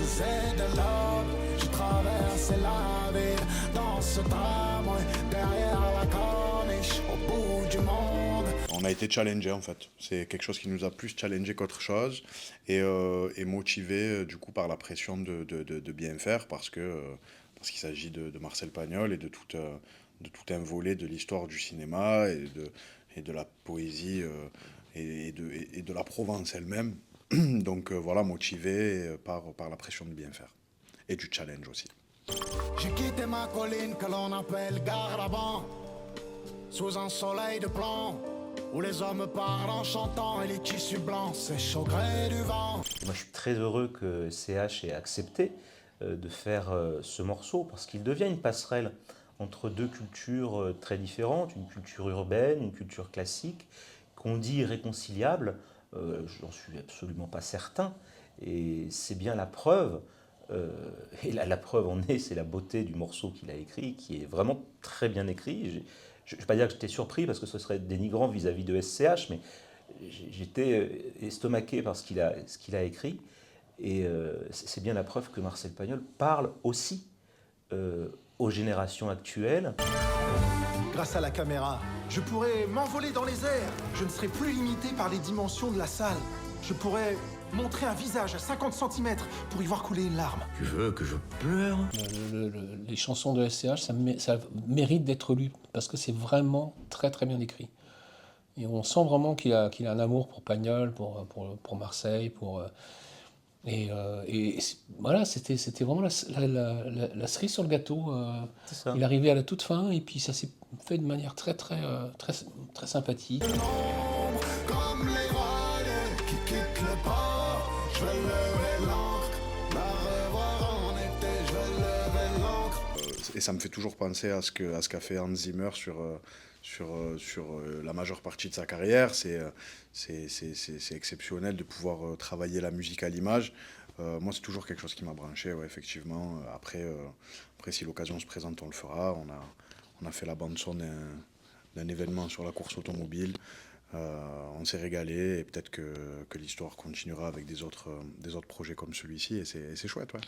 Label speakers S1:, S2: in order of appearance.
S1: faisais de l'aube, je traversais la ville dans ce tramway, derrière la corniche, au bout du monde.
S2: On a été challengé en fait, c'est quelque chose qui nous a plus challengé qu'autre chose et motivé du coup par la pression de bien faire parce qu'il s'agit de Marcel Pagnol et de tout un volet de l'histoire du cinéma et de la poésie et de la Provence elle-même. Donc voilà, motivé par la pression de bien faire et du challenge aussi.
S1: J'ai quitté ma colline que l'on appelle Garaband, sous un soleil de plomb, où les hommes parlent en chantant et les tissus blancs sèchent au gré du vent.
S3: Moi, je suis très heureux que CH ait accepté de faire ce morceau parce qu'il devient une passerelle entre deux cultures très différentes, une culture urbaine, une culture classique, qu'on dit irréconciliable. J'en suis absolument pas certain. Et c'est bien la preuve, et la preuve en est, c'est la beauté du morceau qu'il a écrit, qui est vraiment très bien écrit. Je ne vais pas dire que j'étais surpris parce que ce serait dénigrant vis-à-vis de SCH, mais j'étais estomaqué par ce qu'il a écrit. Et c'est bien la preuve que Marcel Pagnol parle aussi aux générations actuelles.
S4: Grâce à la caméra, je pourrais m'envoler dans les airs. Je ne serai plus limité par les dimensions de la salle. Je pourrais montrer un visage à 50 cm pour y voir couler une larme.
S5: Tu veux que je pleure?
S6: Les chansons de SCH, ça mérite d'être lu parce que c'est vraiment très très bien écrit. Et on sent vraiment qu'il a un amour pour Pagnol, pour Marseille, voilà, c'était vraiment la cerise sur le gâteau.
S3: C'est ça.
S6: Il arrivait à la toute fin et puis ça s'est fait de manière très sympathique.
S1: Comme les voiliers qui quittent le port, je vais lever l'ancre, la revoir en été, je vais lever l'ancre.
S2: Et ça me fait toujours penser à ce qu'a fait Hans Zimmer sur la majeure partie de sa carrière. C'est exceptionnel de pouvoir travailler la musique à l'image. Moi, c'est toujours quelque chose qui m'a branché, ouais, effectivement. Après, si l'occasion se présente, on le fera. On a fait la bande-son d'un événement sur la course automobile. On s'est régalé et peut-être que l'histoire continuera avec des autres projets comme celui-ci. Et c'est chouette, ouais.